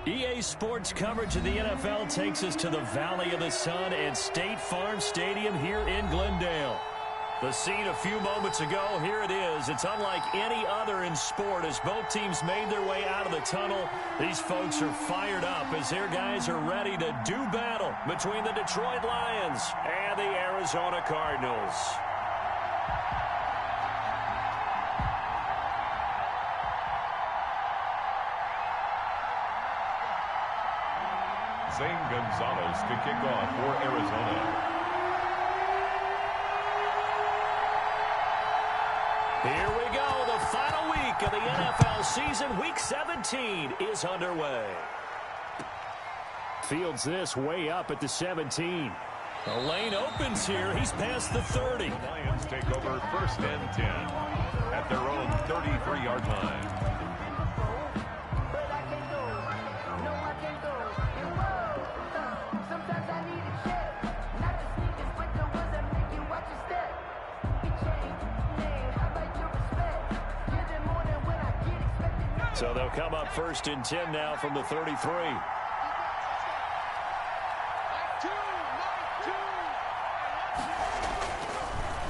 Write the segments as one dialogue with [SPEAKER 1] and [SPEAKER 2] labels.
[SPEAKER 1] EA Sports coverage of the NFL takes us to the Valley of the Sun and State Farm Stadium here in Glendale. The scene a few moments ago, here it is. It's unlike any other in sport as both teams made their way out of the tunnel. These folks are fired up as their guys are ready to do battle between the Detroit Lions and the Arizona Cardinals.
[SPEAKER 2] Zane Gonzalez to kick off for Arizona.
[SPEAKER 1] Here we go. The final week of the NFL season. Week 17 is underway. Fields this way up at the 17. The lane opens here. He's past the 30.
[SPEAKER 2] The Lions take over 1st and 10 at their own 33-yard line.
[SPEAKER 1] So they'll come up 1st and 10 now from the 33.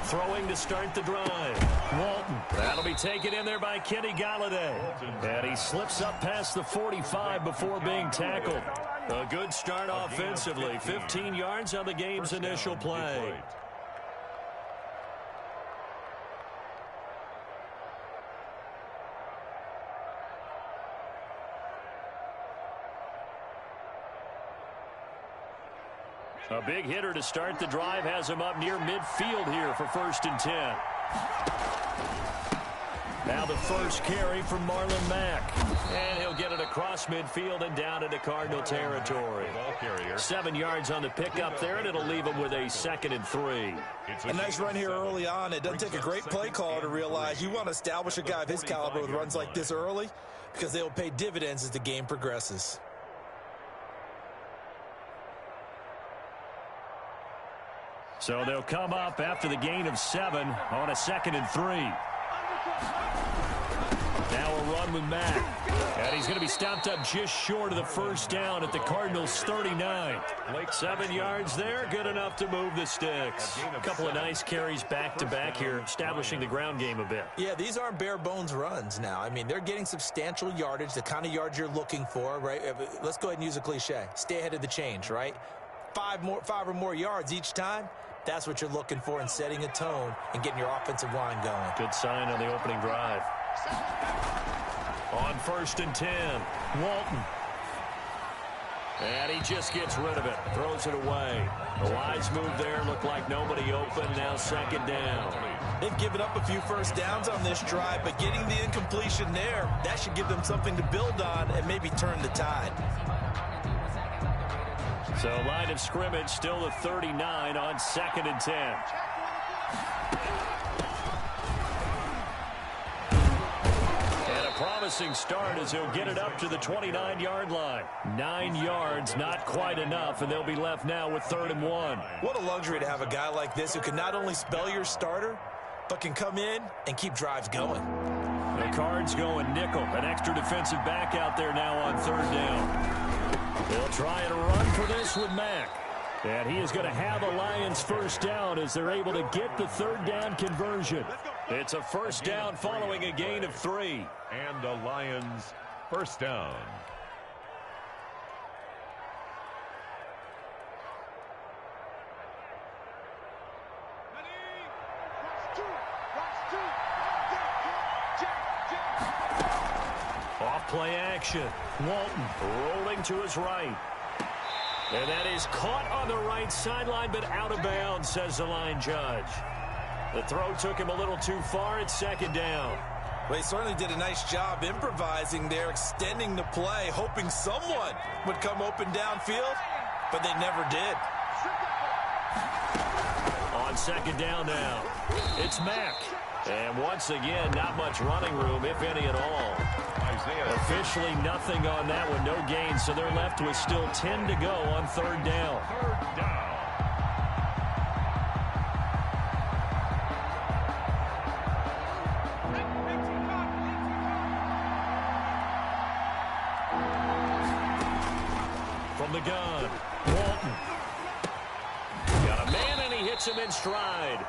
[SPEAKER 1] Throwing to start the drive. Walton. That'll be taken in there by Kenny Galladay. And he slips up past the 45 before being tackled. A good start offensively. 15 yards on the game's initial play. A big hitter to start the drive has him up near midfield here for 1st and 10. Now the first carry from Marlon Mack. And he'll get it across midfield and down into Cardinal territory. 7 yards on the pickup there, and it'll leave him with a 2nd and 3.
[SPEAKER 3] A nice run here early on. It doesn't take a great play caller to realize you want to establish a guy of his caliber with runs like this early because they will pay dividends as the game progresses.
[SPEAKER 1] So they'll come up after the gain of 7 on a 2nd and 3. Now a run with Mack. And he's going to be stopped up just short of the 1st down at the Cardinals' 39. 7 yards there, good enough to move the sticks. A couple of nice carries back-to-back here, establishing the ground game a bit.
[SPEAKER 3] Yeah, these aren't bare-bones runs now. I mean, they're getting substantial yardage, the kind of yards you're looking for, right? Let's go ahead and use a cliche. Stay ahead of the change, right? 5 or more yards each time. That's what you're looking for in setting a tone and getting your offensive line going.
[SPEAKER 1] Good sign on the opening drive. On 1st and 10, Walton. And he just gets rid of it. Throws it away. The wise move there. Looked like nobody open. Now 2nd down.
[SPEAKER 3] They've given up a few 1st downs on this drive, but getting the incompletion there, that should give them something to build on and maybe turn the tide.
[SPEAKER 1] So line of scrimmage still the 39 on 2nd and 10. And a promising start as he'll get it up to the 29-yard line. 9 yards, not quite enough, and they'll be left now with 3rd and 1.
[SPEAKER 3] What a luxury to have a guy like this who can not only spell your starter, but can come in and keep drives going.
[SPEAKER 1] The Cards going nickel. An extra defensive back out there now on 3rd down. They'll try and run for this with Mack. And he is going to have a Lions 1st down as they're able to get the 3rd down conversion. It's a 1st down following a gain of 3.
[SPEAKER 2] And the Lions 1st down.
[SPEAKER 1] Play action. Walton rolling to his right. And that is caught on the right sideline, but out of bounds, says the line judge. The throw took him a little too far. It's 2nd down.
[SPEAKER 3] Well, he certainly did a nice job improvising there, extending the play, hoping someone would come open downfield, but they never did.
[SPEAKER 1] On 2nd down now, it's Mack. And once again, not much running room, if any at all. Officially nothing on that one, no gain, so they're left with still 10 to go on 3rd down.
[SPEAKER 2] 3rd down.
[SPEAKER 1] puts him in stride.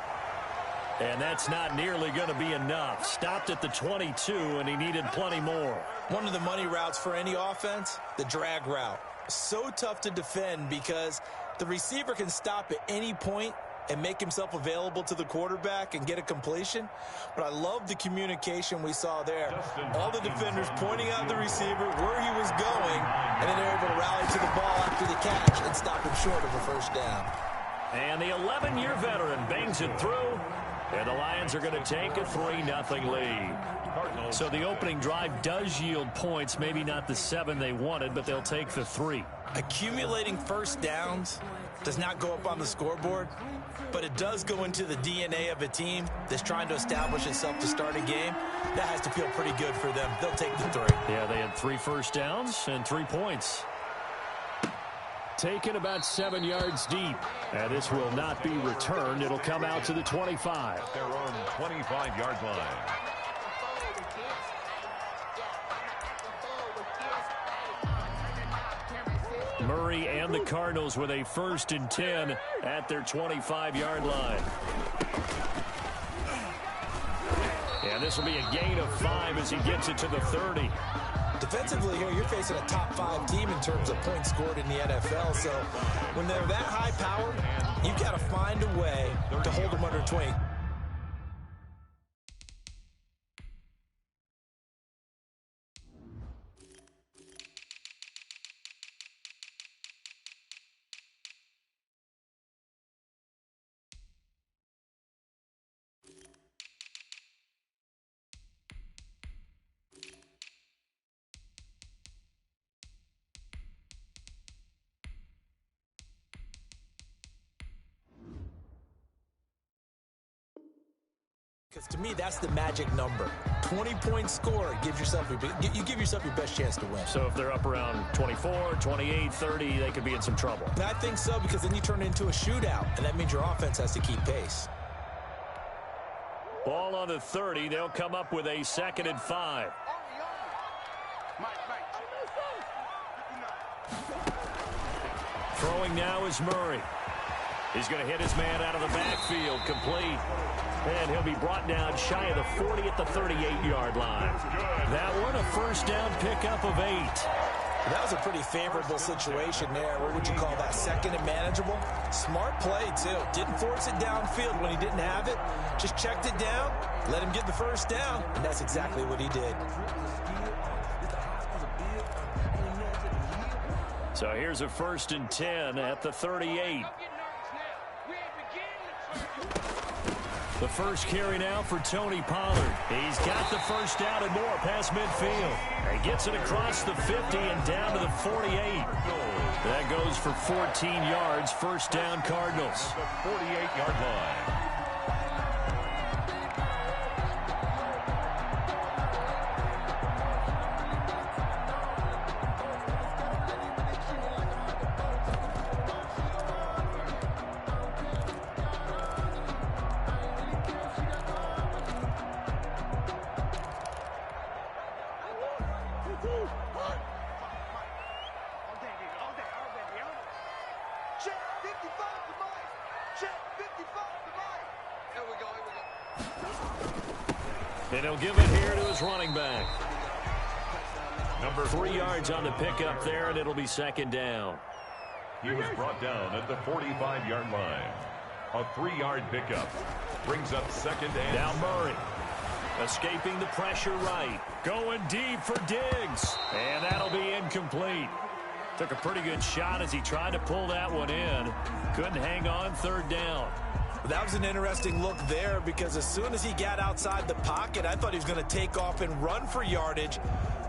[SPEAKER 1] And that's not nearly going to be enough. Stopped at the 22, and he needed plenty more.
[SPEAKER 3] One of the money routes for any offense, the drag route. So tough to defend because the receiver can stop at any point and make himself available to the quarterback and get a completion. But I love the communication we saw there. All the defenders pointing out the receiver where he was going, and then they're able to rally to the ball after the catch and stop him short of a first down.
[SPEAKER 1] And the 11-year veteran bangs it through. And the Lions are going to take a 3-0 lead. So the opening drive does yield points, maybe not the 7 they wanted, but they'll take the 3.
[SPEAKER 3] Accumulating first downs does not go up on the scoreboard, but it does go into the DNA of a team that's trying to establish itself to start a game. That has to feel pretty good for them. They'll take the 3.
[SPEAKER 1] Yeah, they had 3 first downs and 3 points. Taken about 7 yards deep. And this will not be returned. It'll come out to the 25.
[SPEAKER 2] Their own 25-yard line.
[SPEAKER 1] Murray and the Cardinals with a 1st and 10 at their 25-yard line. And this will be a gain of 5 as he gets it to the 30.
[SPEAKER 3] Defensively here, you're facing a top 5 team in terms of points scored in the NFL. So when they're that high powered, you've got to find a way to hold them under 20. Because to me, that's the magic number. 20-point score gives yourself you give yourself your best chance to win.
[SPEAKER 1] So if they're up around 24, 28, 30, they could be in some trouble.
[SPEAKER 3] And I think so, because then you turn it into a shootout, and that means your offense has to keep pace.
[SPEAKER 1] Ball on the 30. They'll come up with a 2nd and 5. Throwing now is Murray. He's going to hit his man out of the backfield, complete. And he'll be brought down shy of the 40 at the 38-yard line. That one, a first down pickup of 8.
[SPEAKER 3] That was a pretty favorable situation there. What would you call that? 2nd and manageable? Smart play, too. Didn't force it downfield when he didn't have it. Just checked it down, let him get the first down, and that's exactly what he did.
[SPEAKER 1] So here's a 1st and 10 at the 38. The first carry now for Tony Pollard. He's got the first down and more past midfield. He gets it across the 50 and down to the 48. That goes for 14 yards. First down, Cardinals.
[SPEAKER 2] The 48-yard line.
[SPEAKER 1] And he'll give it here to his running back. Number 3 yards on the pickup there, and it'll be 2nd down.
[SPEAKER 2] He was brought down at the 45-yard line. A 3-yard pickup brings up 2nd and...
[SPEAKER 1] Now Murray escaping the pressure right. Going deep for Diggs. And that'll be incomplete. Took a pretty good shot as he tried to pull that one in. Couldn't hang on. 3rd down.
[SPEAKER 3] That was an interesting look there, because as soon as he got outside the pocket, I thought he was going to take off and run for yardage.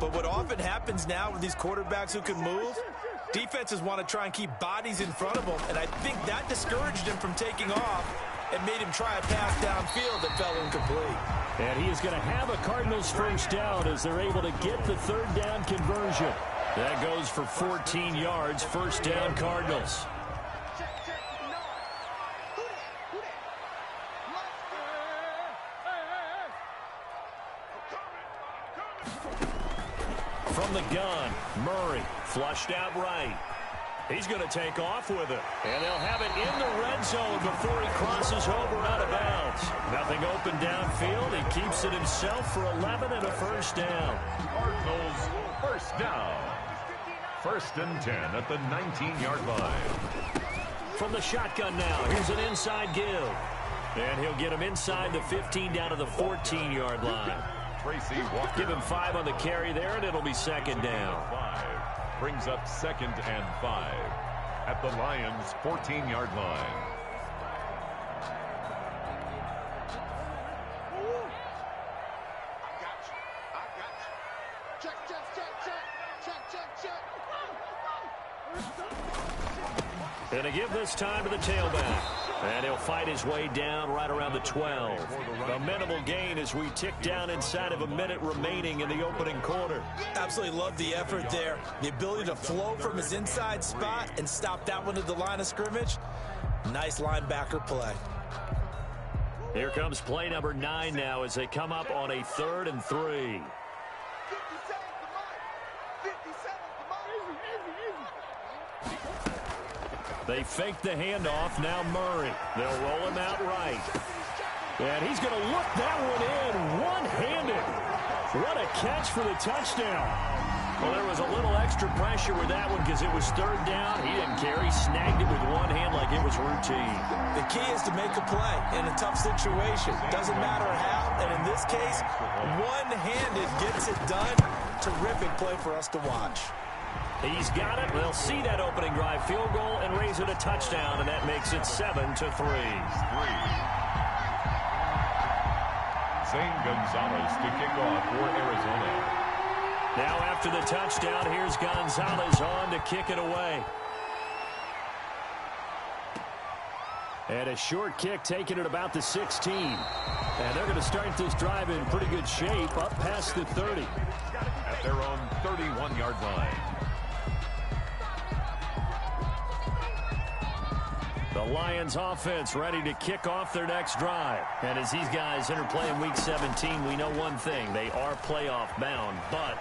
[SPEAKER 3] But what often happens now with these quarterbacks who can move, defenses want to try and keep bodies in front of them, and I think that discouraged him from taking off and made him try a pass downfield that fell incomplete.
[SPEAKER 1] And he is going to have a Cardinals first down as they're able to get the 3rd down conversion. That goes for 14 yards. First down, Cardinals. From the gun, Murray flushed out right. He's going to take off with it. And they'll have it in the red zone before he crosses over out of bounds. Nothing open downfield. He keeps it himself for 11 and a first down.
[SPEAKER 2] Cardinals first down. 1st and 10 at the 19-yard line.
[SPEAKER 1] From the shotgun now, here's an inside give. And he'll get him inside the 15 down to the 14-yard line. Give him 5 on the carry there, and it'll be 2nd down.
[SPEAKER 2] 5 brings up 2nd and 5 at the Lions' 14-yard line.
[SPEAKER 1] Going to give this time to the tailback. And he'll fight his way down right around the 12. A minimal gain as we tick down inside of a minute remaining in the opening quarter.
[SPEAKER 3] Absolutely love the effort there. The ability to flow from his inside spot and stop that one at the line of scrimmage. Nice linebacker play.
[SPEAKER 1] Here comes play number 9 now as they come up on a 3rd and 3. They fake the handoff. Now Murray. They'll roll him out right. And he's going to look that one in one-handed. What a catch for the touchdown. Well, there was a little extra pressure with that one because it was 3rd down. He didn't care. He snagged it with one hand like it was routine.
[SPEAKER 3] The key is to make a play in a tough situation. Doesn't matter how. And in this case, one-handed gets it done. Terrific play for us to watch.
[SPEAKER 1] He's got it. They'll see that opening drive field goal and raise it a touchdown, and that makes it 7-3.
[SPEAKER 2] Zane Gonzalez to kick off for Arizona.
[SPEAKER 1] Now after the touchdown, here's Gonzalez on to kick it away. And a short kick taken at about the 16. And they're going to start this drive in pretty good shape up past the 30.
[SPEAKER 2] At their own 31-yard line.
[SPEAKER 1] The Lions offense ready to kick off their next drive. And as these guys interplay in Week 17, we know one thing. They are playoff bound, but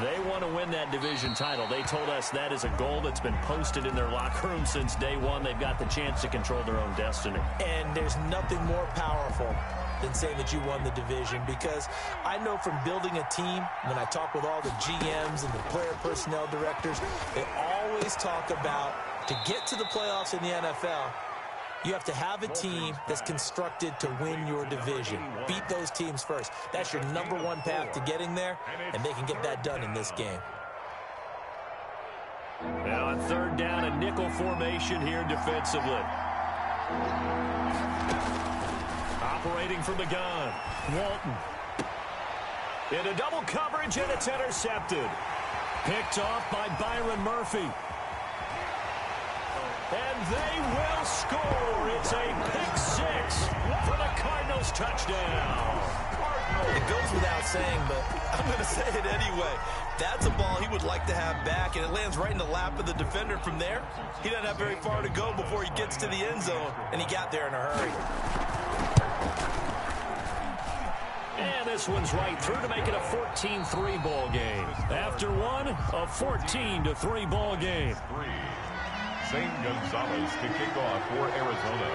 [SPEAKER 1] they want to win that division title. They told us that is a goal that's been posted in their locker room since day one. They've got the chance to control their own destiny.
[SPEAKER 3] And there's nothing more powerful than saying that you won the division, because I know from building a team, when I talk with all the GMs and the player personnel directors, they always talk about, to get to the playoffs in the NFL, you have to have a team that's constructed to win your division. Beat those teams first. That's your #1 path to getting there, and they can get that done in this game.
[SPEAKER 1] Now on 3rd down, a nickel formation here defensively. Operating from the gun, Walton. Into double coverage, and it's intercepted. Picked off by Byron Murphy. And they will score. It's a pick-6 for the Cardinals touchdown.
[SPEAKER 3] It goes without saying, but I'm going to say it anyway. That's a ball he would like to have back, and it lands right in the lap of the defender from there. He doesn't have very far to go before he gets to the end zone, and he got there in a hurry.
[SPEAKER 1] And this one's right through to make it a 14-3 ball game. After one, a 14-3 ball game.
[SPEAKER 2] Zane Gonzalez to kick off for Arizona.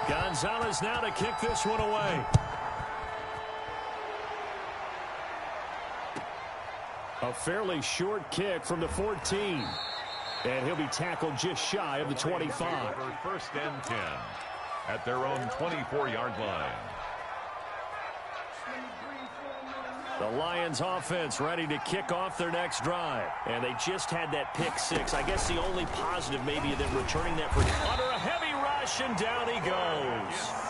[SPEAKER 1] Gonzalez now to kick this one away. A fairly short kick from the 14. And he'll be tackled just shy of the 25.
[SPEAKER 2] 1st and 10 at their own 24-yard line.
[SPEAKER 1] The Lions offense ready to kick off their next drive. And they just had that pick-6. I guess the only positive maybe of them returning that for under a heavy rush, and down he goes.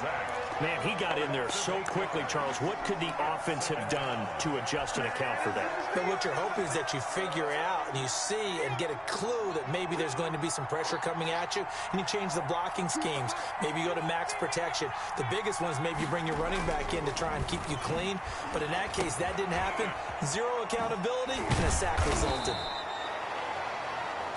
[SPEAKER 1] Man, he got in there so quickly, Charles. What could the offense have done to adjust and account for that?
[SPEAKER 3] But what you're hoping is that you figure out and you see and get a clue that maybe there's going to be some pressure coming at you, and you change the blocking schemes. Maybe you go to max protection. The biggest one is maybe you bring your running back in to try and keep you clean. But in that case, that didn't happen. Zero accountability, and a sack resulted.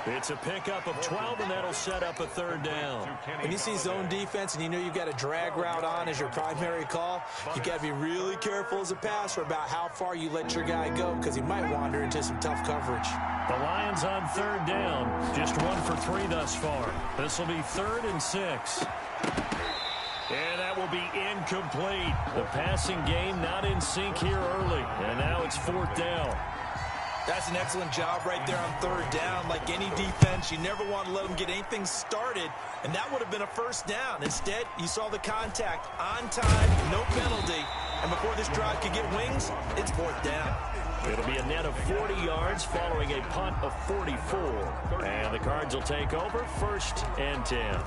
[SPEAKER 1] It's a pickup of 12, and that'll set up a third down.
[SPEAKER 3] When you see zone defense and you know you've got a drag route on as your primary call, you got to be really careful as a passer about how far you let your guy go because he might wander into some tough coverage.
[SPEAKER 1] The Lions on third down, just 1 for 3 thus far. This will be 3rd and 6. And that will be incomplete. The passing game not in sync here early, and now it's 4th down.
[SPEAKER 3] That's an excellent job right there on third down. Like any defense, you never want to let them get anything started, and that would have been a first down. Instead, you saw the contact on time, no penalty, and before this drive could get wings, it's 4th down.
[SPEAKER 1] It'll be a net of 40 yards following a punt of 44. And the Cards will take over 1st and 10.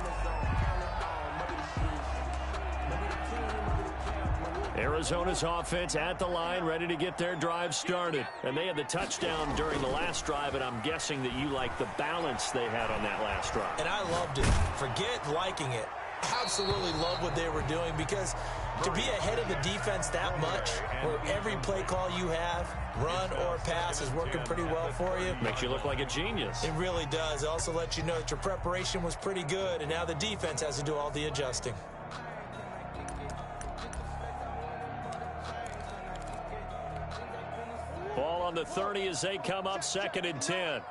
[SPEAKER 1] Arizona's offense at the line, ready to get their drive started. And they had the touchdown during the last drive, and I'm guessing that you like the balance they had on that last drive.
[SPEAKER 3] And I loved it. Forget liking it. Absolutely love what they were doing, because to be ahead of the defense that much, where every play call you have, run or pass, is working pretty well for you.
[SPEAKER 1] Makes you look like a genius.
[SPEAKER 3] It really does. It also lets you know that your preparation was pretty good, and now the defense has to do all the adjusting.
[SPEAKER 1] Ball on the 30 as they come up 2nd and 10.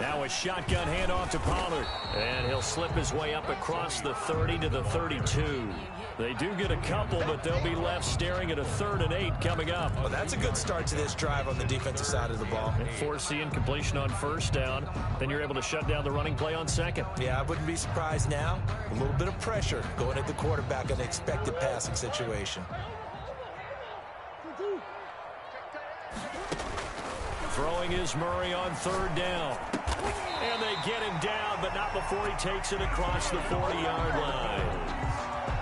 [SPEAKER 1] Now a shotgun handoff to Pollard. And he'll slip his way up across the 30 to the 32. They do get a couple, but they'll be left staring at a 3rd and 8 coming up.
[SPEAKER 3] Well, that's a good start to this drive on the defensive side of the ball.
[SPEAKER 1] Force the incompletion on 1st down. Then you're able to shut down the running play on 2nd.
[SPEAKER 3] Yeah, I wouldn't be surprised now. A little bit of pressure going at the quarterback in an expected passing situation.
[SPEAKER 1] Throwing is Murray on 3rd down. And they get him down, but not before he takes it across the 40-yard line.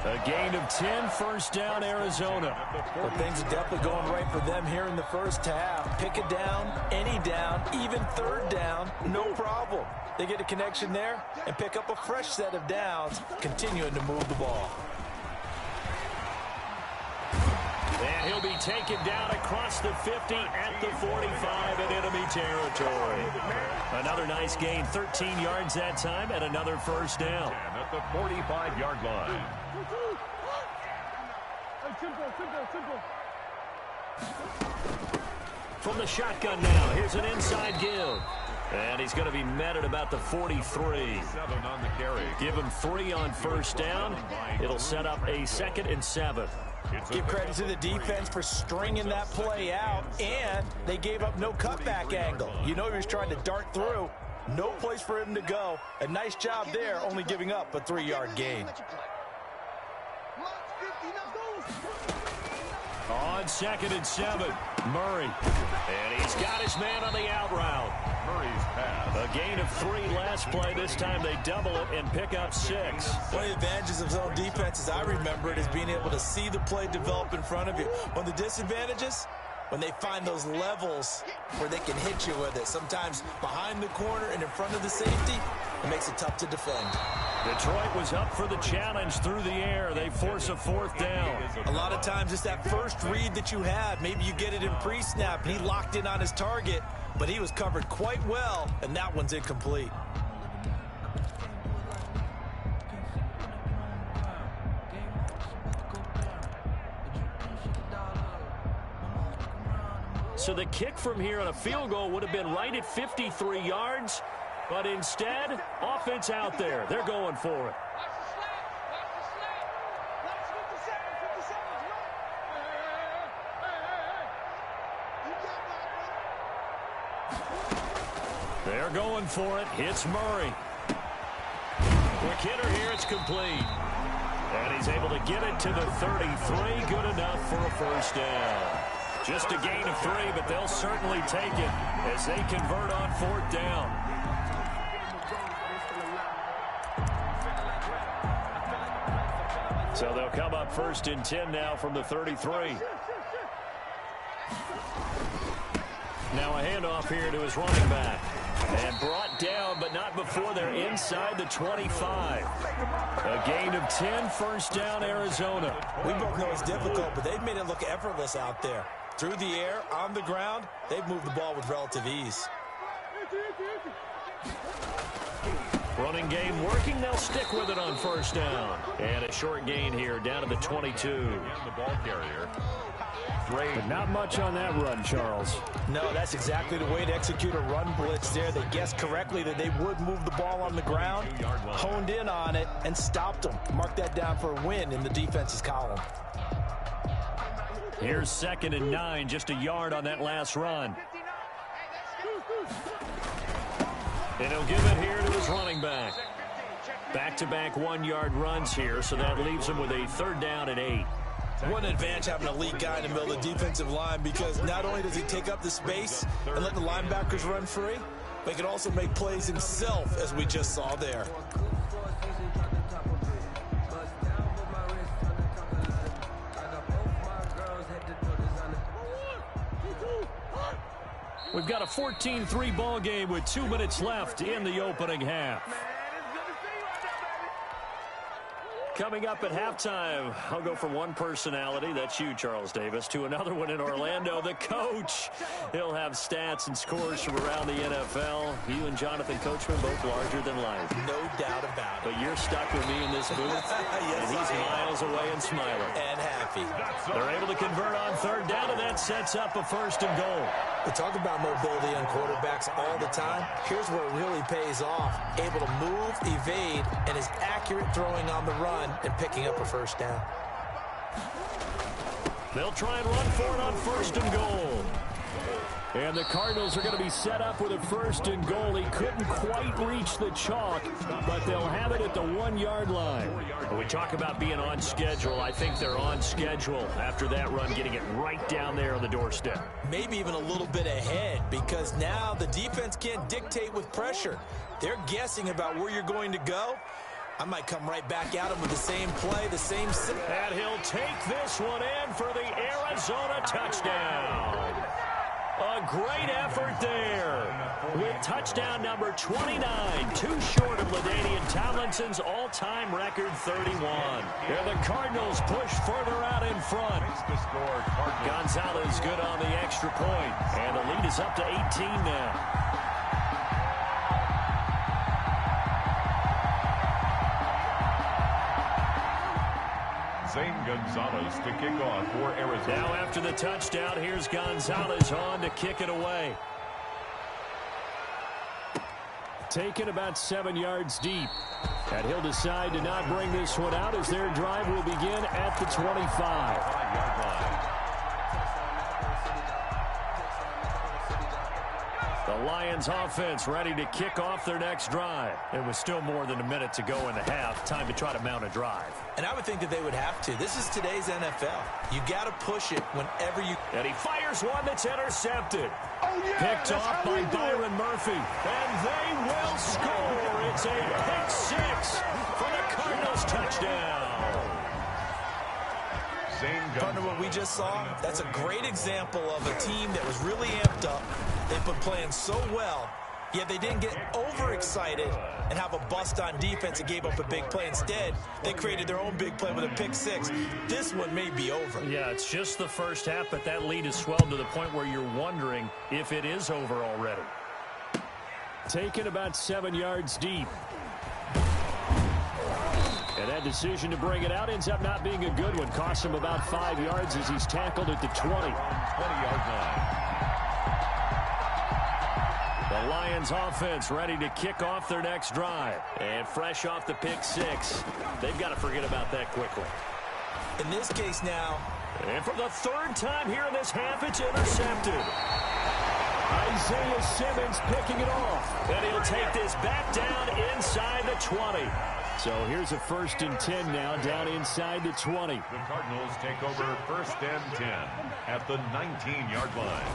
[SPEAKER 1] A gain of 10, 1st down, Arizona.
[SPEAKER 3] Well, things are definitely going right for them here in the first half. Pick a down, any down, even 3rd down, no problem. They get a connection there and pick up a fresh set of downs, continuing to move the ball.
[SPEAKER 1] And he'll be taken down across the 50 at the 45 in enemy territory. Another nice gain, 13 yards that time, and another 1st down.
[SPEAKER 2] At the 45-yard line.
[SPEAKER 1] From the shotgun now, here's an inside give. And he's going to be met at about the 43.
[SPEAKER 2] 7 on the carry.
[SPEAKER 1] Give him 3 on 1st down. It'll set up a 2nd and 7.
[SPEAKER 3] Give credit to the defense for stringing that play out, and they gave up no cutback angle. You know he was trying to dart through. No place for him to go. A nice job there, only giving up a 3-yard gain.
[SPEAKER 1] On 2nd and 7, Murray. And he's got his man on the out route.
[SPEAKER 2] Murray's pass.
[SPEAKER 1] A gain of 3 last play. This time they double it and pick up 6.
[SPEAKER 3] One of the advantages of zone defense, as I remember it, is being able to see the play develop in front of you. One of the disadvantages, when they find those levels where they can hit you with it. Sometimes behind the corner and in front of the safety, it makes it tough to defend.
[SPEAKER 1] Detroit was up for the challenge through the air. They force a 4th down.
[SPEAKER 3] A lot of times it's that first read that you have. Maybe you get it in pre-snap. He locked in on his target, but he was covered quite well, and that one's incomplete.
[SPEAKER 1] So the kick from here on a field goal would have been right at 53 yards. But instead, offense out there. They're going for it. They're going for it. Hits Murray. Quick hitter here. It's complete. And he's able to get it to the 33. Good enough for a 1st down. Just a gain of 3, but they'll certainly take it as they convert on 4th down. So they'll come up 1st and 10 now from the 33. Now a handoff here to his running back. And brought down, but not before they're inside the 25. A gain of 10, first down, Arizona.
[SPEAKER 3] We both know it's difficult, but they've made it look effortless out there. Through the air, on the ground, they've moved the ball with relative ease.
[SPEAKER 1] Running game working. They'll stick with it on first down. And a short gain here down to the 22.
[SPEAKER 2] The ball carrier.
[SPEAKER 1] But not much on that run, Charles.
[SPEAKER 3] No, that's exactly the way to execute a run blitz there. They guessed correctly that they would move the ball on the ground, honed in on it, and stopped them. Mark that down for a win in the defense's column.
[SPEAKER 1] Here's 2nd and 9, just a yard on that last run. And he'll give it here to his running back. Back-to-back 1-yard runs here, so that leaves him with a 3rd down and 8.
[SPEAKER 3] What an advantage having a elite guy in the middle of the defensive line, because not only does he take up the space and let the linebackers run free, but he can also make plays himself, as we just saw there.
[SPEAKER 1] We've got a 14-3 ball game with 2 minutes left in the opening half. Coming up at halftime, I'll go from one personality, that's you, Charles Davis, to another one in Orlando, the coach. He'll have stats and scores from around the NFL. You and Jonathan Coachman both larger than life.
[SPEAKER 3] No doubt about it.
[SPEAKER 1] But you're stuck with me in this booth,
[SPEAKER 3] yes,
[SPEAKER 1] and he's miles away and smiling.
[SPEAKER 3] And happy.
[SPEAKER 1] They're able to convert on 3rd down, and that sets up a 1st and goal.
[SPEAKER 3] We talk about mobility on quarterbacks all the time. Here's where it really pays off. Able to move, evade, and is accurate throwing on the run and picking up a 1st down.
[SPEAKER 1] They'll try and run for it on 1st and goal. And the Cardinals are going to be set up with a 1st and goal. He couldn't quite reach the chalk, but they'll have it at the 1-yard line. When we talk about being on schedule, I think they're on schedule after that run, getting it right down there on the doorstep.
[SPEAKER 3] Maybe even a little bit ahead, because now the defense can't dictate with pressure. They're guessing about where you're going to go. I might come right back at him with the same play, the same...
[SPEAKER 1] And he'll take this one in for the Arizona touchdown. A great effort there with touchdown number 29, too short of LaDainian Tomlinson's all-time record 31. And the Cardinals push further out in front. Gonzalez good on the extra point, and the lead is up to 18 now.
[SPEAKER 2] Zane Gonzalez to kick off for Arizona.
[SPEAKER 1] Now after the touchdown, here's Gonzalez on to kick it away. Taken about 7 yards deep. And he'll decide to not bring this one out as their drive will begin at the 25. The Lions offense ready to kick off their next drive. It was still more than a minute to go in the half. Time to try to mount a drive.
[SPEAKER 3] And I would think that they would have to. This is today's NFL. You got to push it whenever you...
[SPEAKER 1] And he fires one that's intercepted. Picked off by Byron Murphy. And they will score. It's a pick 6 for the Cardinals touchdown.
[SPEAKER 3] Partner, what we just saw, that's a great example of a team that was really amped up. They've been playing so well, yet they didn't get overexcited and have a bust on defense and gave up a big play. Instead, they created their own big play with a pick 6. This one may be over.
[SPEAKER 1] Yeah, it's just the first half, but that lead has swelled to the point where you're wondering if it is over already. Taken about 7 yards deep. And that decision to bring it out ends up not being a good one. Costs him about 5 yards as he's tackled at the 20.
[SPEAKER 2] 20-yard line.
[SPEAKER 1] The Lions offense ready to kick off their next drive. And fresh off the pick 6. They've got to forget about that quickly.
[SPEAKER 3] In this case now.
[SPEAKER 1] And for the 3rd time here in this half, it's intercepted. Isaiah Simmons picking it off. And he'll take this back down inside the 20. So here's a 1st and 10 now, down inside the 20.
[SPEAKER 2] The Cardinals take over 1st and 10 at the 19-yard line.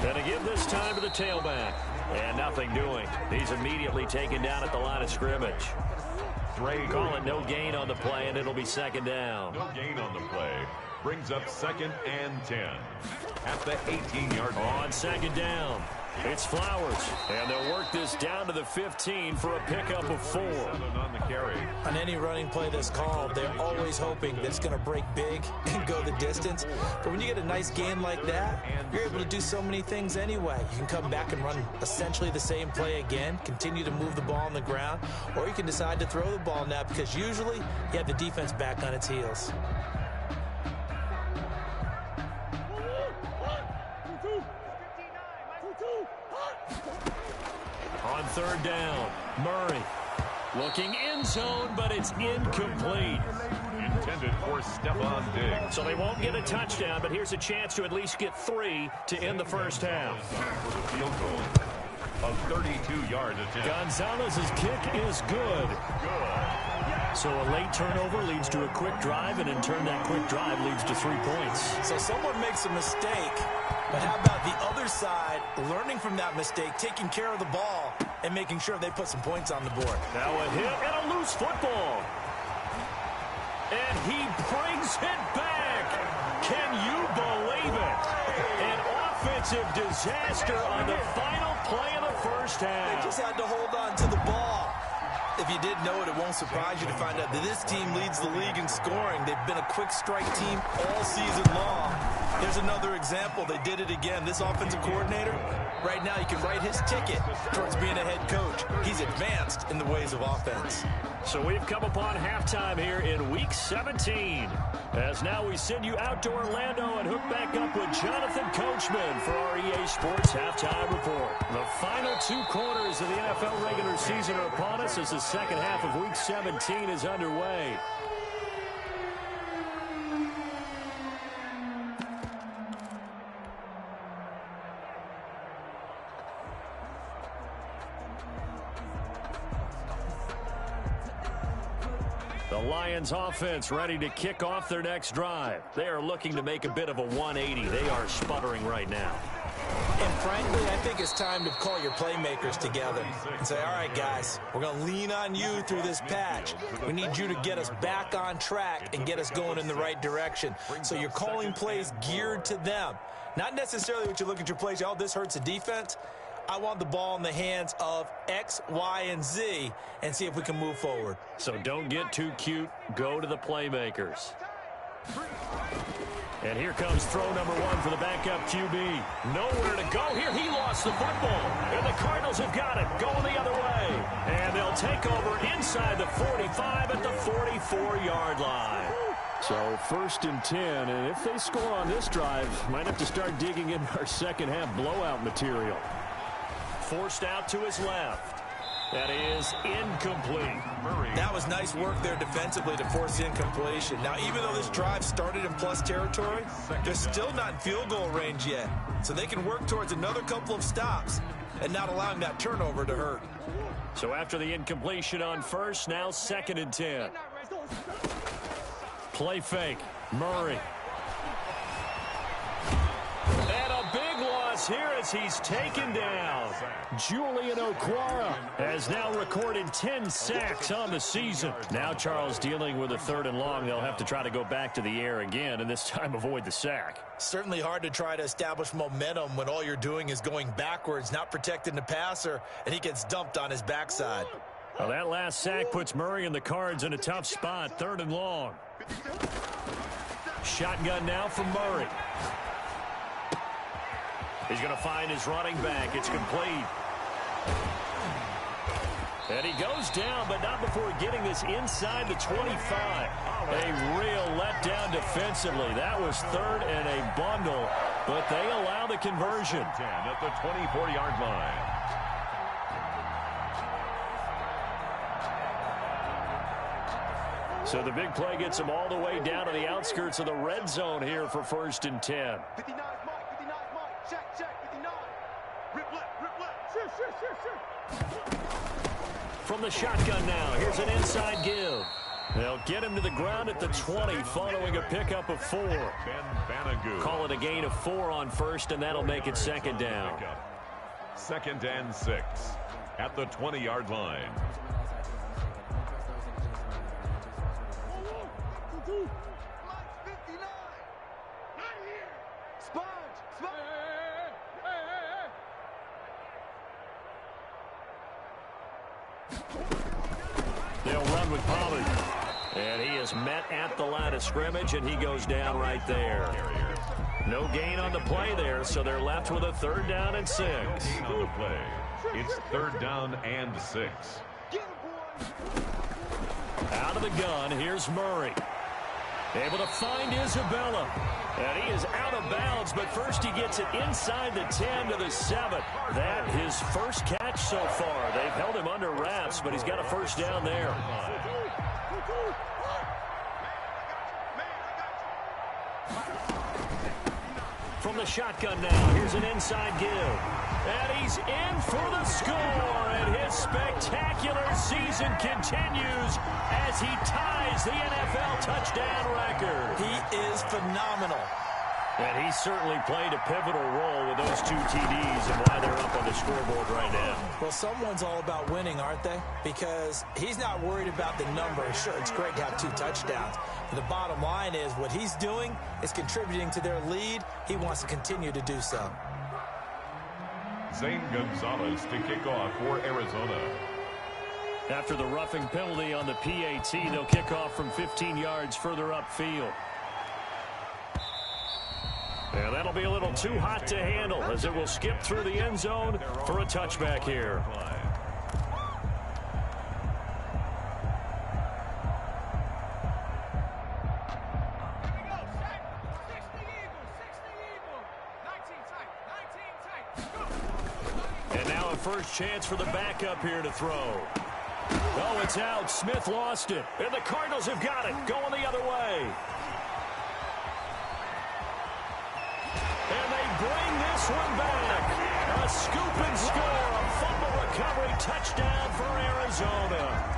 [SPEAKER 1] And to give this time to the tailback. And nothing doing. He's immediately taken down at the line of scrimmage. Call it no gain on the play, and it'll be 2nd down.
[SPEAKER 2] No gain on the play. Brings up 2nd and 10 at the 18-yard line.
[SPEAKER 1] On 2nd down. It's Flowers, and they'll work this down to the 15 for a pickup of 4.
[SPEAKER 2] On the carry.
[SPEAKER 3] On any running play that's called, they're always hoping that it's going to break big and go the distance. But when you get a nice gain like that, you're able to do so many things anyway. You can come back and run essentially the same play again, continue to move the ball on the ground, or you can decide to throw the ball now because usually you have the defense back on its heels.
[SPEAKER 1] On third down, Murray looking end zone, but it's incomplete.
[SPEAKER 2] Intended for Stephon Diggs.
[SPEAKER 1] So they won't get a touchdown, but here's a chance to at least get 3 to end the first half.
[SPEAKER 2] For the field goal. A 32-yard attempt.
[SPEAKER 1] Gonzalez's kick is good. So a late turnover leads to a quick drive, and in turn that quick drive leads to 3 points.
[SPEAKER 3] So someone makes a mistake, but how about the other side learning from that mistake, taking care of the ball, and making sure they put some points on the board.
[SPEAKER 1] Now a hit and a loose football. And he brings it back. Can you believe it? An offensive disaster on the final play of the first half.
[SPEAKER 3] They just had to hold on to the ball. If you didn't know it, it won't surprise you to find out that this team leads the league in scoring. They've been a quick strike team all season long. Here's another example. They did it again. This offensive coordinator, right now, you can write his ticket towards being a head coach. He's advanced in the ways of offense.
[SPEAKER 1] So we've come upon halftime here in Week 17. As now we send you out to Orlando and hook back up with Jonathan Coachman for our EA Sports Halftime Report. The final 2 quarters of the NFL regular season are upon us as the second half of Week 17 is underway. The Lions offense ready to kick off their next drive. They are looking to make a bit of a 180. They are sputtering right now.
[SPEAKER 3] And frankly, I think it's time to call your playmakers together and say, all right, guys, we're going to lean on you through this patch. We need you to get us back on track and get us going in the right direction. So you're calling plays geared to them. Not necessarily what you look at your plays, oh, this hurts the defense. I want the ball in the hands of X, Y, and Z and see if we can move forward.
[SPEAKER 1] So don't get too cute. Go to the playmakers. And here comes throw number 1 for the backup QB. Nowhere to go here. He lost the football. And the Cardinals have got it. Going the other way. And they'll take over inside the 45 at the 44-yard line. So 1st and 10. And if they score on this drive, might have to start digging in our second half blowout material. Forced out to his left. That is incomplete.
[SPEAKER 3] That was nice work there defensively to force incompletion. Now, even though this drive started in plus territory, they're still not in field goal range yet. So they can work towards another couple of stops and not allowing that turnover to hurt.
[SPEAKER 1] So after the incompletion on first, now 2nd and 10. Play fake. Murray. And a big loss here as he's taken down. Julian Okwara has now recorded 10 sacks on the season. Now Charles dealing with a 3rd and long. They'll have to try to go back to the air again and this time avoid the sack.
[SPEAKER 3] Certainly hard to try to establish momentum when all you're doing is going backwards, not protecting the passer, and he gets dumped on his backside.
[SPEAKER 1] Well, that last sack puts Murray and the Cards in a tough spot. 3rd and long. Shotgun now from Murray. He's going to find his running back. It's complete. And he goes down, but not before getting this inside the 25. A real letdown defensively. That was 3rd and a bundle, but they allow the conversion.
[SPEAKER 2] 10 at the 24-yard line.
[SPEAKER 1] So the big play gets them all the way down to the outskirts of the red zone here for 1st and 10.
[SPEAKER 4] 59 Mike, 59 Mike, check, 59. Rip left, sure.
[SPEAKER 1] From the shotgun now, here's an inside give. They'll get him to the ground at the 20 following a pickup of 4. Call it a gain of 4 on first, and that'll make it 2nd down.
[SPEAKER 2] 2nd and 6 at the 20-yard line.
[SPEAKER 1] run with Pollard. And he is met at the line of scrimmage, and he goes down right there. No gain on the play there, so they're left with a 3rd down and 6.
[SPEAKER 2] Gain on the play. It's 3rd down and 6.
[SPEAKER 1] Out of the gun, here's Murray. Able to find Isabella. And he is out of bounds, but first he gets it inside the 10 to the 7. That his first catch so far. They've held him under wraps, but he's got a 1st down there. From the shotgun now, here's an inside give. And he's in for the score, and his spectacular season continues as he ties the NFL touchdown record.
[SPEAKER 3] He is phenomenal.
[SPEAKER 1] And he certainly played a pivotal role with those 2 TDs and why they're up on the scoreboard right now.
[SPEAKER 3] Well, someone's all about winning, aren't they? Because he's not worried about the number. Sure, it's great to have 2 touchdowns. But the bottom line is what he's doing is contributing to their lead. He wants to continue to do so.
[SPEAKER 2] Zane Gonzalez to kick off for Arizona.
[SPEAKER 1] After the roughing penalty on the PAT, they'll kick off from 15 yards further upfield. And that'll be a little too hot to handle as it will skip through the end zone for a touchback here. And now a first chance for the backup here to throw. Oh, it's out. Smith lost it. And the Cardinals have got it. Going the other way. And they bring this one back. A scoop and score. A fumble recovery touchdown for Arizona.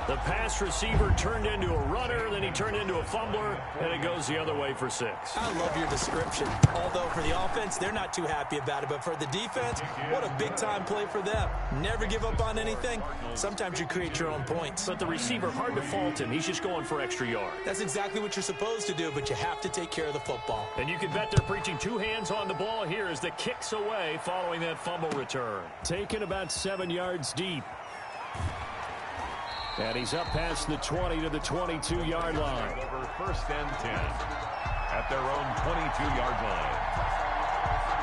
[SPEAKER 1] The pass receiver turned into a runner, then he turned into a fumbler, and it goes the other way for 6.
[SPEAKER 3] I love your description. Although for the offense, they're not too happy about it. But for the defense, what a big-time play for them. Never give up on anything. Sometimes you create your own points.
[SPEAKER 1] But the receiver, hard to fault him. He's just going for extra yards.
[SPEAKER 3] That's exactly what you're supposed to do, but you have to take care of the football.
[SPEAKER 1] And you can bet they're preaching 2 hands on the ball here as the kick's away following that fumble return. Taken about 7 yards deep. And he's up past the 20 to the 22-yard line.
[SPEAKER 2] Over 1st and 10 at their own 22-yard line.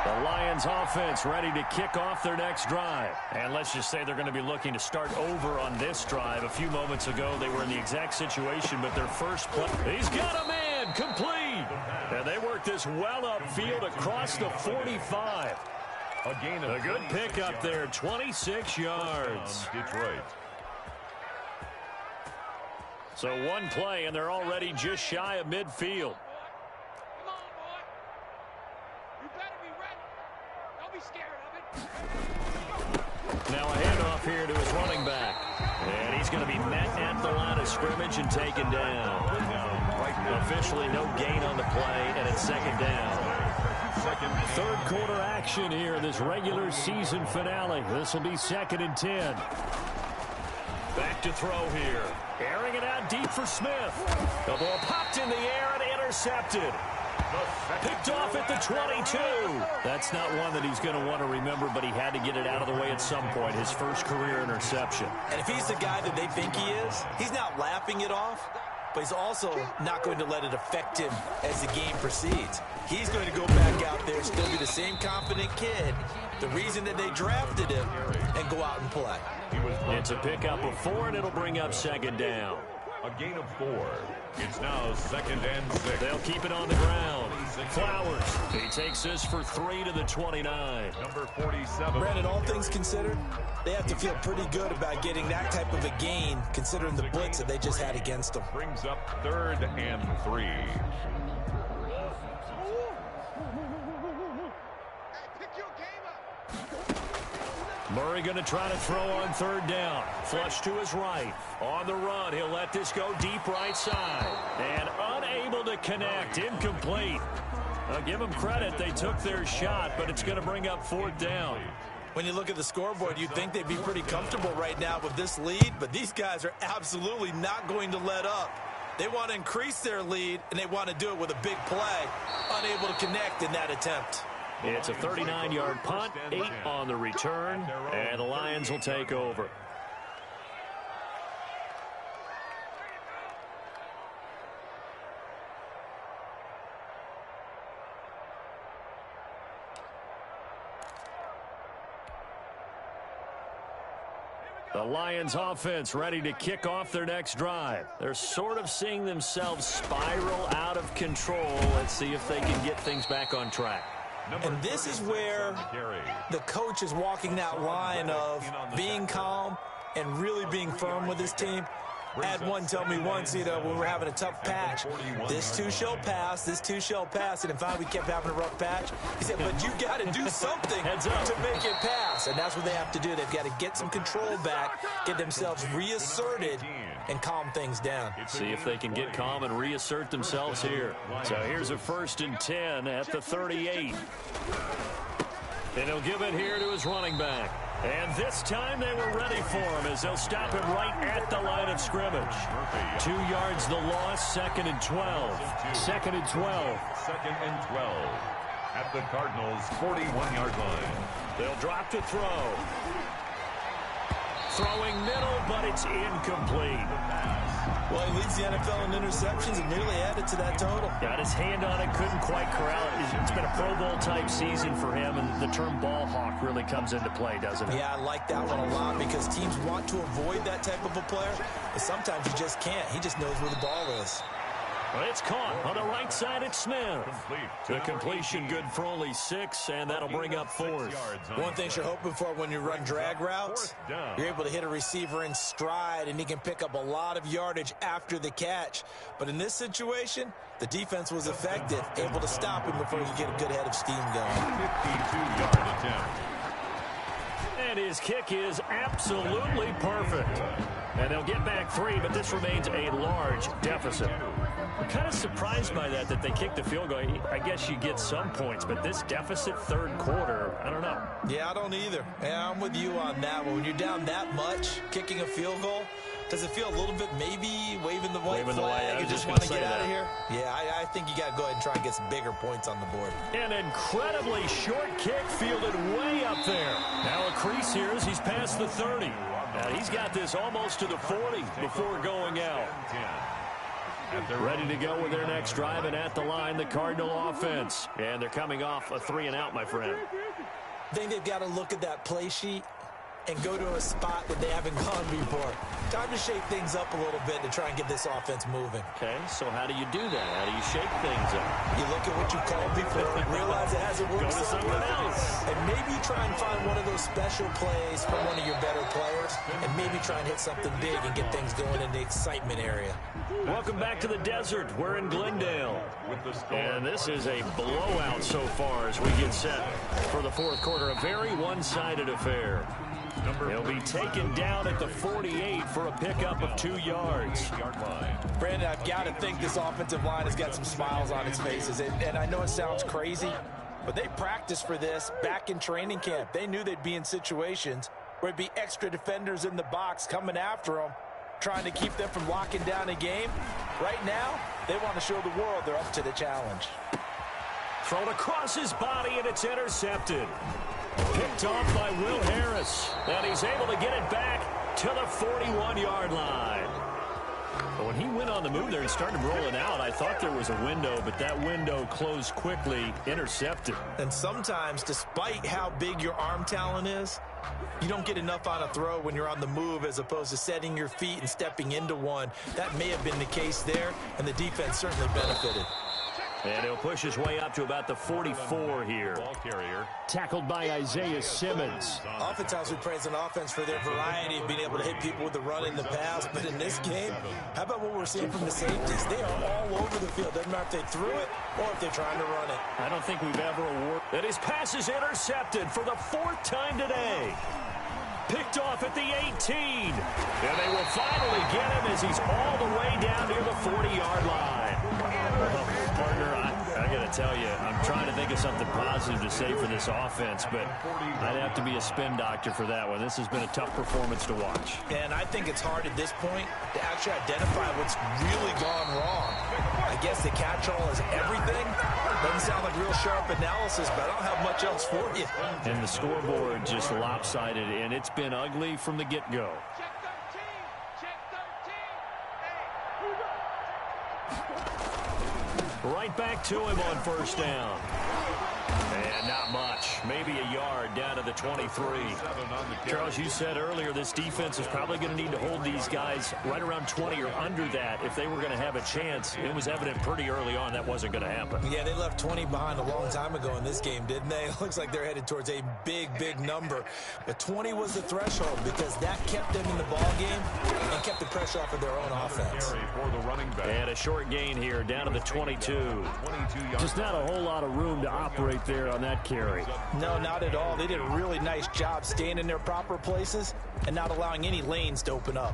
[SPEAKER 1] The Lions offense ready to kick off their next drive. And let's just say they're going to be looking to start over on this drive. A few moments ago, they were in the exact situation, but their first play. He's got a man, complete. And they work this well upfield across the 45. A good pickup there, 26 yards.
[SPEAKER 2] Detroit.
[SPEAKER 1] So one play, and they're already just shy of midfield.
[SPEAKER 4] Come on, boy. You better be ready. Don't be scared of it.
[SPEAKER 1] Now a handoff here to his running back. And he's going to be met at the line of scrimmage and taken down. Officially no gain on the play, and it's 2nd down. 3rd quarter action here, this regular season finale. This will be 2nd and 10. Back to throw here. Airing it out deep for Smith. The ball popped in the air and intercepted. Picked off at the 22. That's not one that he's going to want to remember, but he had to get it out of the way at some point. His first career interception.
[SPEAKER 3] And if he's the guy that they think he is, he's not laughing it off, but he's also not going to let it affect him as the game proceeds. He's going to go back out there, still be the same confident kid, the reason that they drafted him, and go out and play.
[SPEAKER 1] It's a pickup of 4, and it'll bring up 2nd down.
[SPEAKER 2] A gain of 4. It's now 2nd and 6.
[SPEAKER 1] They'll keep it on the ground. Flowers. He takes this for 3 to the 29.
[SPEAKER 2] Number 47.
[SPEAKER 3] Brandon, all things considered, they have to feel pretty good about getting that type of a gain, considering the blitz that they just had against them.
[SPEAKER 2] Brings up 3rd and 3.
[SPEAKER 1] Murray going to try to throw on 3rd down. Flush to his right. On the run, he'll let this go deep right side. And unable to connect. Incomplete. I'll give them credit. They took their shot, but it's going to bring up 4th down.
[SPEAKER 3] When you look at the scoreboard, you'd think they'd be pretty comfortable right now with this lead, but these guys are absolutely not going to let up. They want to increase their lead, and they want to do it with a big play. Unable to connect in that attempt.
[SPEAKER 1] It's a 39-yard punt, 8 on the return, and the Lions will take over. The Lions offense ready to kick off their next drive. They're sort of seeing themselves spiral out of control. Let's see if they can get things back on track.
[SPEAKER 3] And this is where the coach is walking that line of being calm and really being firm with his team. I had one tell me once, you know, when we're having a tough patch, this too shall pass, this too shall pass. And finally we kept having a rough patch. He said, but you got to do something to make it pass. And that's what they have to do. They've got to get some control back, get themselves reasserted, and calm things down.
[SPEAKER 1] See if they can get calm and reassert themselves here. So here's a 1st and 10 at the 38. And he'll give it here to his running back. And this time they were ready for him as they'll stop him right at the line of scrimmage. 2 yards the loss, 2nd and 12. 2nd and 12.
[SPEAKER 2] 2nd and 12 at the Cardinals' 41-yard line.
[SPEAKER 1] They'll drop to throw. Throwing middle, but it's incomplete.
[SPEAKER 3] Well, he leads the NFL in interceptions and nearly added to that total.
[SPEAKER 1] Got his hand on it, couldn't quite corral it. It's been a Pro Bowl-type season for him, and the term ball hawk really comes into play, doesn't it?
[SPEAKER 3] Yeah, I like that one a lot because teams want to avoid that type of a player, but sometimes you just can't. He just knows where the ball is.
[SPEAKER 1] Well, it's caught on the right side. It's Smith. The completion good for only 6, and that'll bring up 4th.
[SPEAKER 3] One thing you're hoping for when you run drag routes, you're able to hit a receiver in stride, and he can pick up a lot of yardage after the catch. But in this situation, the defense was effective, able to stop him before he could get a good head of steam going.
[SPEAKER 2] 52-yard attempt.
[SPEAKER 1] And his kick is absolutely perfect. And they'll get back 3, but this remains a large deficit. I'm kind of surprised by that they kicked the field goal. I guess you get some points, but this deficit 3rd quarter, I don't know.
[SPEAKER 3] Yeah, I don't either. Yeah, I'm with you on that one. When you're down that much, kicking a field goal, does it feel a little bit maybe waving the white flag and just want to get out of here? Yeah, I think you got to go ahead and try and get some bigger points on the board.
[SPEAKER 1] An incredibly short kick fielded way up there. Now a crease here as he's past the 30. Now he's got this almost to the 40 before going out. Ready to go with their next drive, and at the line, the Cardinal offense. And they're coming off a 3-and-out, my friend.
[SPEAKER 3] I think they've got to look at that play sheet and go to a spot that they haven't gone before. Time to shake things up a little bit to try and get this offense moving.
[SPEAKER 1] Okay, so how do you do that? How do you shake things up?
[SPEAKER 3] You look at what you called before, realize it hasn't worked
[SPEAKER 1] somewhere else.
[SPEAKER 3] And maybe try and find one of those special plays from one of your better players, and maybe try and hit something big and get things going in the excitement area.
[SPEAKER 1] Welcome back to the desert. We're in Glendale. And this is a blowout so far as we get set for the 4th quarter. A very one-sided affair. He'll be taken down at the 48 for a pickup of 2 yards.
[SPEAKER 3] Brandon, I've got to think this offensive line has got some smiles on its faces. And I know it sounds crazy, but they practiced for this back in training camp. They knew they'd be in situations where there'd be extra defenders in the box coming after them, trying to keep them from locking down a game. Right now, they want to show the world they're up to the challenge.
[SPEAKER 1] Thrown across his body, and it's intercepted. Picked off by Will Harris. And he's able to get it back to the 41-yard line. But when he went on the move there and started rolling out, I thought there was a window, but that window closed quickly, intercepted.
[SPEAKER 3] And sometimes, despite how big your arm talent is, you don't get enough on a throw when you're on the move as opposed to setting your feet and stepping into one. That may have been the case there, and the defense certainly benefited.
[SPEAKER 1] And he'll push his way up to about the 44 here. Tackled by Isaiah Simmons.
[SPEAKER 3] Oftentimes we praise an offense for their variety of being able to hit people with the run and the pass. But in this game, how about what we're seeing from the safeties? They are all over the field. Doesn't matter if they threw it or if they're trying to run it.
[SPEAKER 1] I don't think we've ever awarded. And his pass is intercepted for the 4th time today. Picked off at the 18. And they will finally get him as he's all the way down near the 40-yard line. Partner, I got to tell you, I'm trying to think of something positive to say for this offense, but I'd have to be a spin doctor for that one. This has been a tough performance to watch.
[SPEAKER 3] And I think it's hard at this point to actually identify what's really gone wrong. I guess the catch-all is everything. Doesn't sound like real sharp analysis, but I don't have much else for you.
[SPEAKER 1] And the scoreboard just lopsided, and it's been ugly from the get-go. Right back to him on 1st down. And not much. Maybe a yard down to the 23. Charles, you said earlier this defense is probably going to need to hold these guys right around 20 or under that if they were going to have a chance. It was evident pretty early on that wasn't going to happen.
[SPEAKER 3] Yeah, they left 20 behind a long time ago in this game, didn't they? It looks like they're headed towards a big number. But 20 was the threshold because that kept them in the ball game and kept the pressure off of their own offense.
[SPEAKER 1] And a short gain here down to the 22. Just not a whole lot of room to operate there on that carry.
[SPEAKER 3] No, not at all. They did a really nice job staying in their proper places and not allowing any lanes to open up.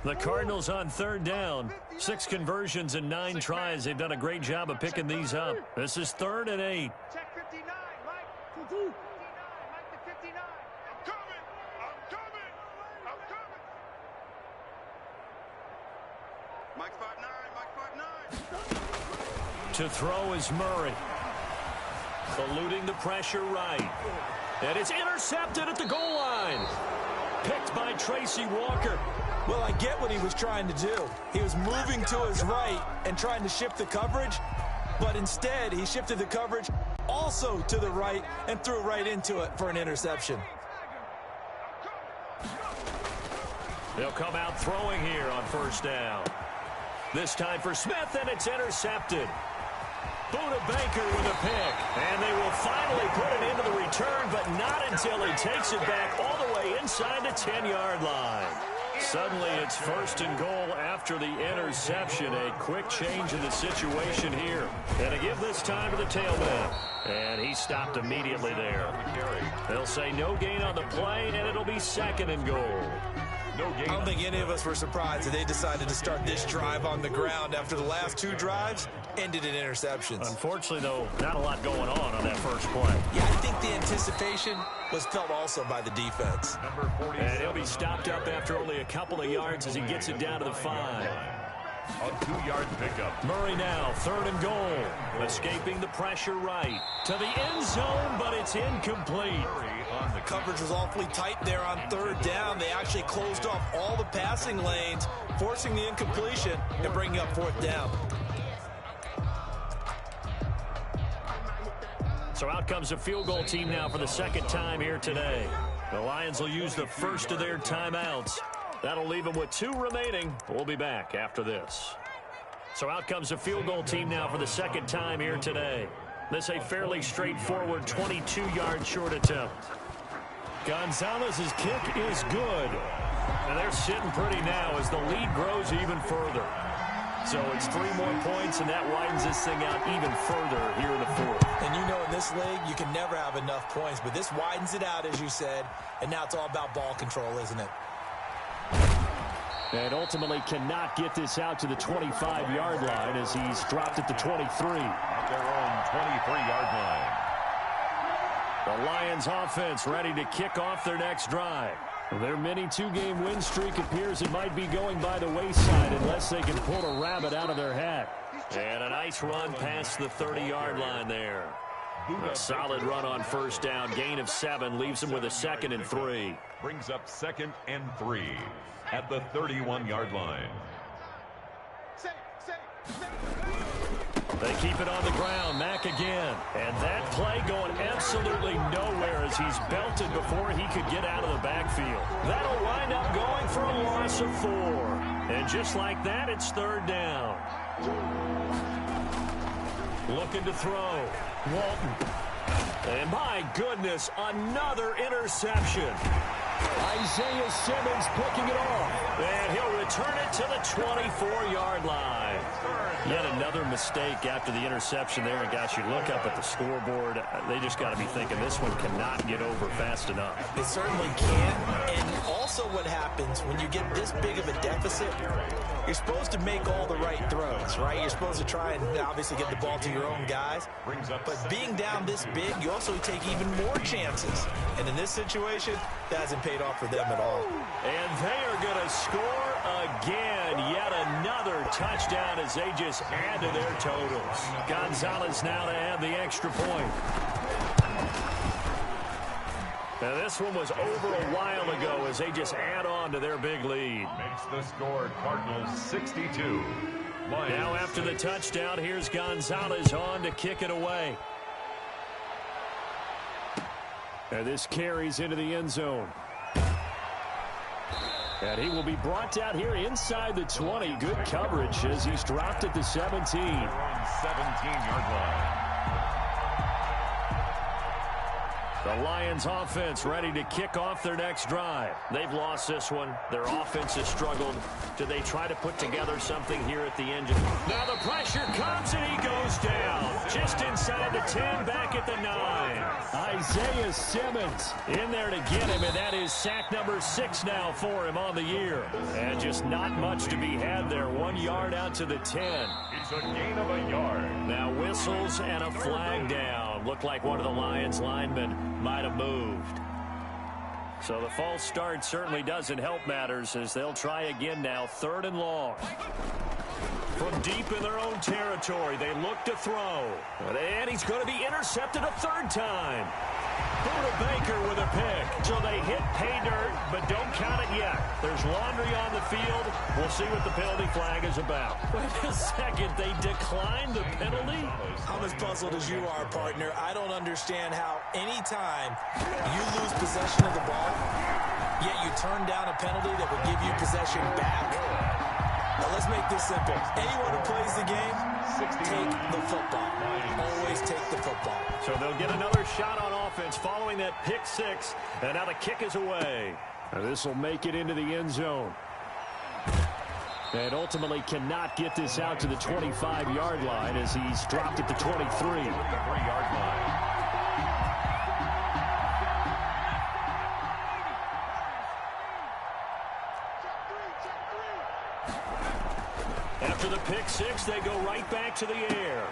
[SPEAKER 1] The Cardinals on third down. 6 conversions and 9 tries. They've done a great job of picking these up. This is 3rd and 8.
[SPEAKER 4] Check 59, Mike. 59, Mike to 59. I'm coming. Mike 5'9", Mike 5'9".
[SPEAKER 1] To throw is Murray. Eluding the pressure right. And it's intercepted at the goal line. Picked by Tracy Walker.
[SPEAKER 3] Well, I get what he was trying to do. He was moving to his right and trying to shift the coverage, but instead he shifted the coverage also to the right and threw right into it for an interception.
[SPEAKER 1] They'll come out throwing here on first down. This time for Smith, and it's intercepted. Buda Baker with a pick, and they will finally put it into the return, but not until he takes it back all the way inside the 10-yard line. Suddenly it's 1st and goal after the interception. A quick change in the situation here. And a give this time to the tailback. And he stopped immediately there. They'll say no gain on the play, and it'll be 2nd and goal.
[SPEAKER 3] I don't think any of us were surprised that they decided to start this drive on the ground after the last 2 drives ended in interceptions.
[SPEAKER 1] Unfortunately, though, not a lot going on that first play.
[SPEAKER 3] Yeah, I think the anticipation was felt also by the defense.
[SPEAKER 1] And he'll be stopped up after only a couple of yards as he gets it down to the 5.
[SPEAKER 2] A 2-yard pickup.
[SPEAKER 1] Murray now, 3rd and goal. Escaping the pressure right. To the end zone, but it's incomplete.
[SPEAKER 3] The coverage was awfully tight there on 3rd down. They actually closed off all the passing lanes, forcing the incompletion and bringing up 4th down.
[SPEAKER 1] So out comes a field goal team now for the 2nd time here today. The Lions will use the first of their timeouts. That'll leave them with 2 remaining. We'll be back after this. So out comes a field goal team now for the 2nd time here today. This a fairly straightforward 22-yard short attempt. Gonzalez's kick is good. And they're sitting pretty now as the lead grows even further. So it's 3 more points, and that widens this thing out even further here in the 4th.
[SPEAKER 3] And you know in this league, you can never have enough points, but this widens it out, as you said, and now it's all about ball control, isn't it?
[SPEAKER 1] And ultimately cannot get this out to the 25-yard line as he's dropped at the 23.
[SPEAKER 2] At their own 23-yard line.
[SPEAKER 1] The Lions offense ready to kick off their next drive. Their mini 2-game win streak appears it might be going by the wayside unless they can pull a rabbit out of their hat. And a nice run past the 30-yard line there. A solid run on first down. Gain of 7 leaves him with a 2nd and 3.
[SPEAKER 2] Brings up 2nd and 3 at the 31-yard line.
[SPEAKER 1] They keep it on the ground. Mack again. And that play going absolutely nowhere as he's belted before he could get out of the backfield. That'll wind up going for a loss of 4. And just like that, it's 3rd down. Looking to throw. Walton. And my goodness, another interception. Isaiah Simmons picking it off. And he'll return it to the 24-yard line. Yet another mistake after the interception there. And gosh, you look up at the scoreboard, they just got to be thinking this one cannot get over fast enough.
[SPEAKER 3] It certainly can. And also what happens when you get this big of a deficit, you're supposed to make all the right throws, right? You're supposed to try and obviously get the ball to your own guys. But being down this big, you also take even more chances. And in this situation, that hasn't paid off for them at all.
[SPEAKER 1] And they are going to score again. Yet another touchdown as they just add to their totals. Gonzalez now to add the extra point. Now this one was over a while ago as they just add on to their big lead.
[SPEAKER 2] Makes the score Cardinals 62. Lions.
[SPEAKER 1] Now after the touchdown, here's Gonzalez on to kick it away. And this carries into the end zone. And he will be brought down here inside the 20. Good coverage as he's dropped at the 17.
[SPEAKER 2] They're on 17-yard line.
[SPEAKER 1] The Lions offense ready to kick off their next drive. They've lost this one. Their offense has struggled. Do they try to put together something here at the end? Now the pressure comes and he goes down. Just inside the 10, back at the 9. Isaiah Simmons in there to get him, and that is sack number 6 now for him on the year. And just not much to be had there. 1 yard out to the 10.
[SPEAKER 2] It's a gain of a yard.
[SPEAKER 1] Now whistles and a flag down. Looked like one of the Lions linemen might have moved. So the false start certainly doesn't help matters as they'll try again now. 3rd and long. From deep in their own territory, they look to throw. And he's going to be intercepted a 3rd time. Buda Baker with a pick. So they hit pay dirt, but don't count it yet. There's laundry on the field. We'll see what the penalty flag is about. Wait a second. They declined the penalty?
[SPEAKER 3] I'm as puzzled as you are, partner. I don't understand how any time you lose possession of the ball, yet you turn down a penalty that would give you possession back. Now, let's make this simple. Anyone who plays the game, take the football. Always take the football.
[SPEAKER 1] So they'll get another shot on offense following that pick 6. And now the kick is away. This will make it into the end zone. And ultimately cannot get this out to the 25-yard line as he's dropped at the 23.
[SPEAKER 2] 3-yard line.
[SPEAKER 1] After the pick 6, they go right back to the air.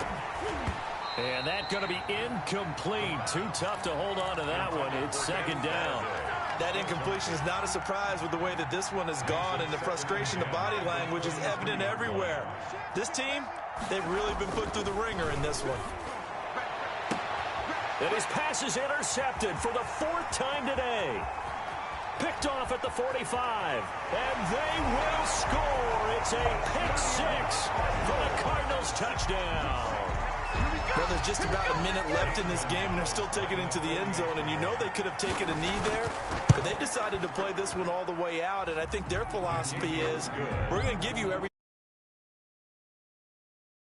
[SPEAKER 1] And that's going to be incomplete. Too tough to hold on to that one. It's 2nd down.
[SPEAKER 3] That incompletion is not a surprise with the way that this one has gone, and the frustration, the body language is evident everywhere. This team, they've really been put through the ringer in this one.
[SPEAKER 1] And his pass is intercepted for the 4th time today. Picked off at the 45, and they will score. It's a pick 6 for the Cardinals touchdown.
[SPEAKER 3] Well, there's just about a minute left in this game, and they're still taking it into the end zone, and you know they could have taken a knee there, but they decided to play this one all the way out, and I think their philosophy is we're going to give you everything.